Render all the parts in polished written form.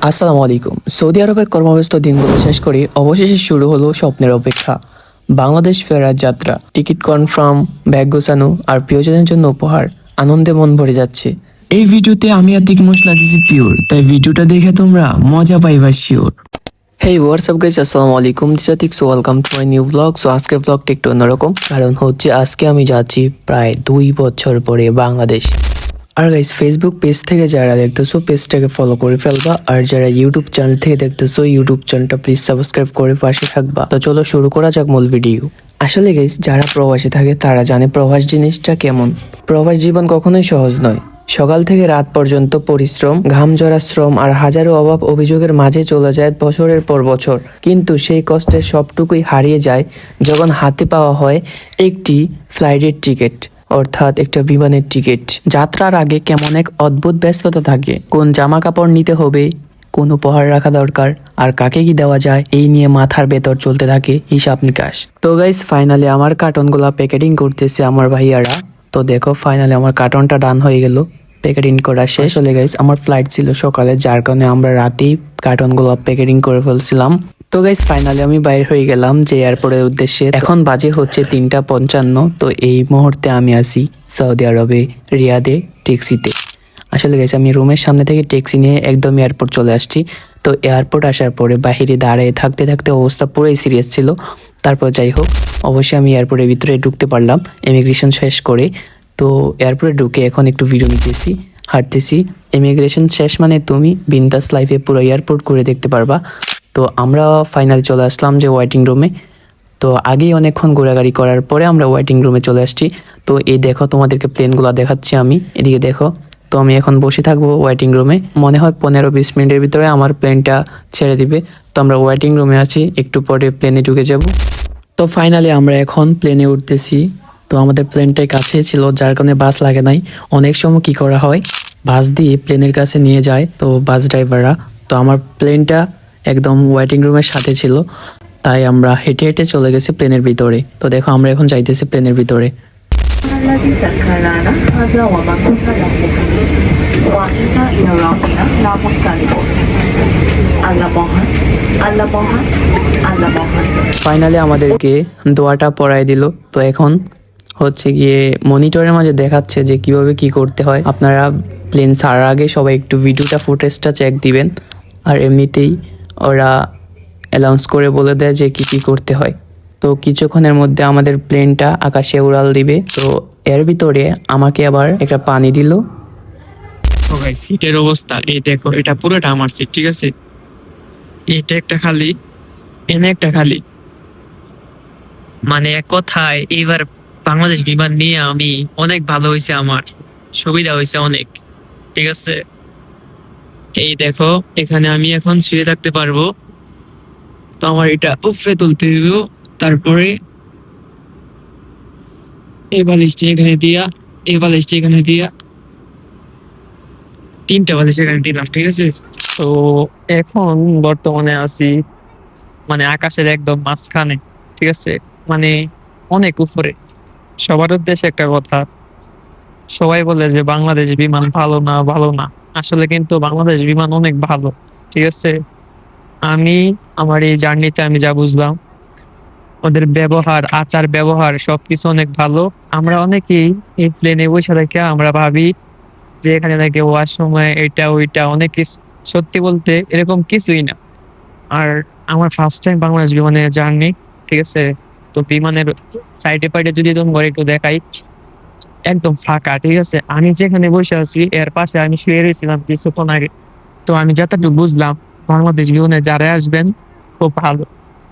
আসসালামু আলাইকুম। সৌদি আরবের কর্মব্যস্ত দিনগুলো শেষ করে অবশেষে শুরু হলো স্বপ্নের অপেক্ষা। বাংলাদেশ ফেরার যাত্রা, টিকিট কনফার্ম, ব্যাগ গোছানো আর প্রিয়জনের জন্য উপহার, আনন্দে মন ভরে যাচ্ছে। এই ভিডিওতে আমি আতিক মশলা দিছি পিওর, তাই ভিডিওটা দেখে তোমরা মজা পাইবা শিওর। হেই হোয়াটসঅ্যাপ গাইস, আসসালামু আলাইকুম, this Atik. So welcome to my new blog. সো আজকের ব্লগটা একটু অন্যরকম, কারণ হচ্ছে আজকে আমি যাচ্ছি প্রায় 2 বছর পরে বাংলাদেশ। আর গাইস, ফেসবুক পেজ থেকে যারা দেখতেছো পেজটাকে ফলো করে ফেলবা, আর যারা ইউটিউব চ্যানেল থেকে দেখতেছো ইউটিউব চ্যানেলটা প্লিজ সাবস্ক্রাইব করে পাশে থাকবা। তো চলো শুরু করা যাক মূল ভিডিও। আসলে গাইস, যারা প্রবাসে থাকে তারা জানে প্রবাস জিনিসটা কেমন। প্রবাস জীবন কখনোই সহজ নয়। সকাল থেকে রাত পর্যন্ত পরিশ্রম, ঘাম ঝরা শ্রম আর হাজারো অভাব অভিযোগের মাঝে চলে যায় বছরের পর বছর। কিন্তু সেই কষ্টের সবটুকুই হারিয়ে যায় যখন হাতে পাওয়া হয় একটি ফ্লাইটের টিকিট, অর্থাৎ একটা বিমানের টিকিট। যাত্রার আগে কেমন এক অদ্ভুত ব্যস্ততা থাকে। কোন জামা কাপড় নিতে হবে, কোন উপহার রাখা দরকার, আর কাকে কি দেওয়া যায়, এই নিয়ে মাথার ভেতর চলতে থাকে হিসাব নিকাশ। তো গাইস, ফাইনালি আমার কার্টনগুলা প্যাকেটিং করতেছে আমার ভাইয়ারা। তো দেখো, ফাইনালি আমার কার্টনটা ডান হয়ে গেল, প্যাকেটিং করা শেষ। আসলে গাইস, আমার ফ্লাইট ছিল সকালে, যার কারণে আমরা রাতেই কার্টনগুলো প্যাকেটিং করে ফেলছিলাম। তো গাইস, ফাইনালি আমি বাইর হয়ে গেলাম যে এয়ারপোর্টের উদ্দেশ্যে। এখন বাজে হচ্ছে 3:55। তো এই মুহূর্তে আমি আছি সৌদি আরবে রিয়াদে ট্যাক্সিতে। আসলে গাইস, আমি রুমের সামনে থেকে ট্যাক্সি নিয়ে একদম এয়ারপোর্ট চলে আসছি। তো এয়ারপোর্ট আসার পরে বাহিরে দাঁড়িয়ে থাকতে থাকতে অবস্থা পুরোই সিরিয়াস ছিল। তারপর যাই হোক, অবশ্যই আমি এয়ারপোর্টের ভিতরে ঢুকতে পারলাম ইমিগ্রেশন শেষ করে। তো এয়ারপোর্টে ঢুকে এখন একটু ভিডিও নিতেছি, হাঁটতেছি। ইমিগ্রেশন শেষ মানে তুমি বিন্দাস লাইফে পুরো এয়ারপোর্ট ঘুরে দেখতে পারবা। তো আমরা ফাইনাল চলে আসলাম যে ওয়েটিং রুমে। তো আগেই অনেকক্ষণ ঘোরাঘুরি করার পরে আমরা ওয়েটিং রুমে চলে আসছি। তো এই দেখো, তোমাদেরকে প্লেনগুলো দেখাচ্ছি আমি, এদিকে দেখো। তো আমি এখন বসে থাকবো ওয়েটিং রুমে। মনে হয় 15-20 মিনিটের ভিতরে আমার প্লেনটা ছেড়ে দিবে। তো আমরা ওয়েটিং রুমে আছি, একটু পরে প্লেনে ঢুকে যাব। তো ফাইনালি আমরা এখন প্লেনে উঠতেছি। তো আমাদের প্লেনটাই কাছে ছিল, যার কারণে বাস লাগে নাই। অনেক সময় কি করা হয়, বাস দিয়ে প্লেনের কাছে নিয়ে যায় তো বাস ড্রাইভাররা। তো আমার প্লেনটা একদম ওয়েটিং রুমের সাথে ছিল, তাই আমরা হেঁটে হেঁটে চলে গেছি প্লেনের ভিতরে। তো দেখো, আমরা এখন যাইতেছি প্লেনের ভিতরে। الذي ذكرنا هذا وما كنا نعلمه وإنا إلى ربنا لمنقلبون আল্লাহ মহান, আল্লাহ মহান, আল্লাহ মহান। ফাইনালি আমাদেরকে দোয়াটা পড়ায় দিল। তো এখন হচ্ছে গিয়ে মনিটরের মাঝে দেখাচ্ছে যে কিভাবে কি করতে হয়। আপনারা প্লেন ছাড়ার আগে সবাই একটু ভিডিওটা ফুটেজটা চেক দিবেন। আর এমনিতেই ওরা অ্যানাউন্স করে বলে দেয় যে কি কি করতে হয়। তো কিছুক্ষণের মধ্যে আমাদের প্লেনটা আকাশে উড়াল দিবে। তো এর ভিতরে আমাকে আবার একটা পানি দিল। ও ভাই, সিটের অবস্থা এই দেখো, এটা পুরোটা আমার সিট, ঠিক আছে? এটা একটা খালি, এনে একটা খালি। মানে এক কথায় এইবার বাংলাদেশ বিমান নিয়ে আমি অনেক ভালো হয়েছে, আমার সুবিধা হয়েছে অনেক, ঠিক আছে? এই দেখো, এখানে আমি এখন শুয়ে থাকতে পারবো। তো আমার এটা উপরে তুলতে হইব, তারপরে এই বালিশটা এখানে দিয়া, এই বালিশটা এখানে দিয়া, 3টা বালিশ এখানে দিলাম, ঠিক আছে? তো এখন বর্তমানে আছি মানে আকাশের একদম মাঝখানে, ঠিক আছে? মানে অনেক উপরে। সবার উদ্দেশ্যে একটা কথা, সবাই বলে যে বাংলাদেশ বিমান ভালো না, ভালো না। আসলে কিন্তু বাংলাদেশ বিমান অনেক ভালো, ঠিক আছে? আমি আমার এই জার্নিতে আমি যা বুঝলাম, ওদের ব্যবহার, আচার ব্যবহার সবকিছু অনেক ভালো। আমরা অনেকেই এই প্লেনে বসে থেকে আমরা ভাবি যে এখানে নাকি ওয়াশরুমে এটা ওইটা অনেক কিছু, সত্যি বলতে এরকম কিছুই না। আর আমার ফার্স্ট টাইম বাংলাদেশ বিমানে জার্নি, ঠিক আছে? তো বিমানের সাইডে পাইডে যদি তোমার একটু দেখাই, একদম ফাঁকা, ঠিক আছে? আমি যেখানে বসে আছি এর পাশে আমি শুয়ে রয়েছিলাম কিছুক্ষণ আগে। তো আমি যতটুকু বুঝলাম, বাংলাদেশ বিমানে যারা আসবেন খুব ভালো।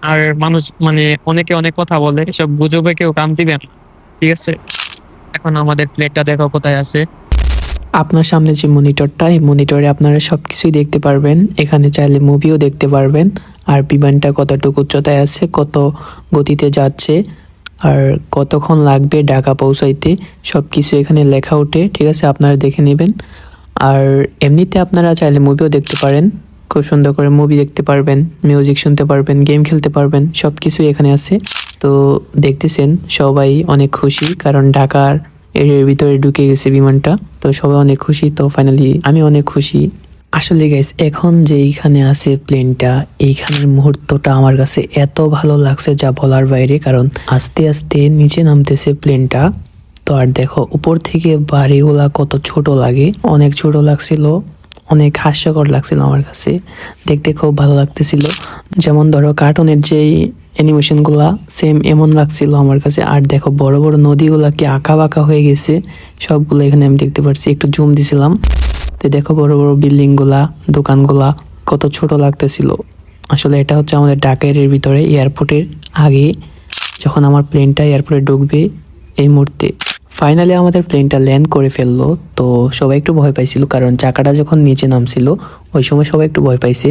আর মানুষ মানে অনেকে অনেক কথা বলে, এসব গুজবে কেউ কান দিবেন না, ঠিক আছে? এখন আমাদের প্লেটটা দেখো কোথায় আছে। আপনার সামনে যে মনিটরটা, এই মনিটরে আপনারা সব কিছুই দেখতে পারবেন। এখানে চাইলে মুভিও দেখতে পারবেন। আর বিমানটা কতটুকু উচ্চতায় আছে, কত গতিতে যাচ্ছে, আর কতক্ষণ লাগবে ঢাকা পৌঁছাইতে, সব কিছু এখানে লেখা ওঠে, ঠিক আছে? আপনারা দেখে নেবেন। আর এমনিতে আপনারা চাইলে মুভিও দেখতে পারেন, খুব সুন্দর করে মুভি দেখতে পারবেন, মিউজিক শুনতে পারবেন, গেম খেলতে পারবেন, সব কিছুই এখানে আছে। তো দেখতেছেন সবাই অনেক খুশি, কারণ ঢাকার এর ভিতরে ঢুকে গেছে বিমানটা। তো সবাই অনেক খুশি। তো ফাইনালি আমি অনেক খুশি। আসলে গাইস এখন যে এইখানে আছে প্লেনটা, এইখানের মুহূর্তটা আমার কাছে এত ভালো লাগছে যা বলার বাইরে, কারণ আস্তে আস্তে নিচে নামতেছে প্লেনটা। তো আর দেখো উপর থেকে বাড়িগুলা কত ছোট লাগে, অনেক ছোট লাগছিল, অনেক হাস্যকর লাগছিল আমার কাছে, দেখতে খুব ভালো লাগতেছিল। যেমন ধরো কার্টুনের যেই অ্যানিমেশনগুলা সেম এমন লাগছিল আমার কাছে। আর দেখো বড় বড় নদীগুলা কি আঁকা বাঁকা হয়ে গেছে, সবগুলো এখানে আমি দেখতে পাচ্ছি, একটু জুম দিছিলাম। তো দেখো বড় বড় বিল্ডিং গুলা, দোকানগুলা কত ছোট লাগতেছিল। আসলে এটা হচ্ছে আমাদের ঢাকার ভিতরে এয়ারপোর্টের আগে, যখন আমার প্লেনটা এয়ারপোর্টে ঢুকবে এই মুহূর্তে। ফাইনালি আমাদের প্লেনটা ল্যান্ড করে ফেললো। তো সবাই একটু ভয় পাইছিল, কারণ চাকাটা যখন নিচে নামছিল ওই সময় সবাই একটু ভয় পাইছে,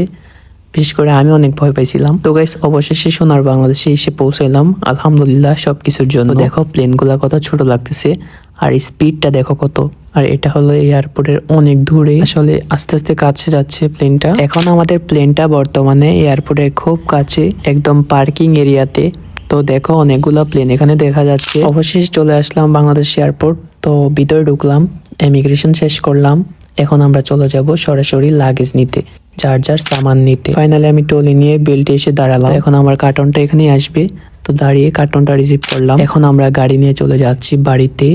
বিশেষ করে আমি অনেক ভয় পাইছিলাম। তো গাইস অবশেষে সোনার বাংলাদেশে এসে পৌঁছাইলাম আলহামদুলিল্লাহ সবকিছুর জন্য। দেখো প্লেনগুলা কত ছোট লাগতেছে, আর স্পিডটা দেখো কত। আর এটা হলো এয়ারপোর্টের অনেক দূরে, আসলে আস্তে আস্তে কাছে যাচ্ছে প্লেনটা। এখন আমাদের প্লেনটা বর্তমানে এয়ারপোর্টের খুব কাছে, একদম পার্কিং এরিয়াতে। তো দেখো অনেকগুলা প্লেন এখানে দেখা যাচ্ছে। অবশেষে চলে আসলাম বাংলাদেশ এয়ারপোর্ট। তো ভিতরে ঢুকলাম, ইমিগ্রেশন শেষ করলাম। এখন আমরা চলে যাব সরাসরি লাগেজ নিতে, যার যার সামান নিতে। ফাইনালি আমি ট্রলি নিয়ে বেল্টে এসে দাঁড়ালাম। এখন আমার কার্টনটা এখানে আসবে, তো দাঁড়িয়ে কার্টনটা রিসিভ করলাম। এখন আমরা গাড়ি নিয়ে চলে যাচ্ছি বাড়িতে।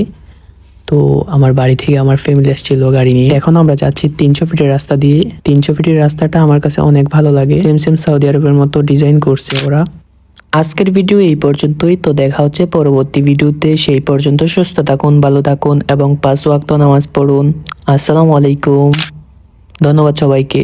তো আমার বাড়ি থেকে আমার ফ্যামিলি আসছিল গাড়ি নিয়ে। এখন আমরা যাচ্ছি 300 ফিটের রাস্তা দিয়ে। 300 ফিটের রাস্তাটা আমার কাছে অনেক ভালো লাগে, সেম সেম সৌদি আরবের মতো ডিজাইন করছে ওরা। আজকের ভিডিও এই পর্যন্তই। তো দেখা হচ্ছে পরবর্তী ভিডিওতে। সেই পর্যন্ত সুস্থ থাকুন, ভালো থাকুন এবং 5 ওয়াক্ত নামাজ পড়ুন। আসসালামু আলাইকুম, ধন্যবাদ সবাইকে।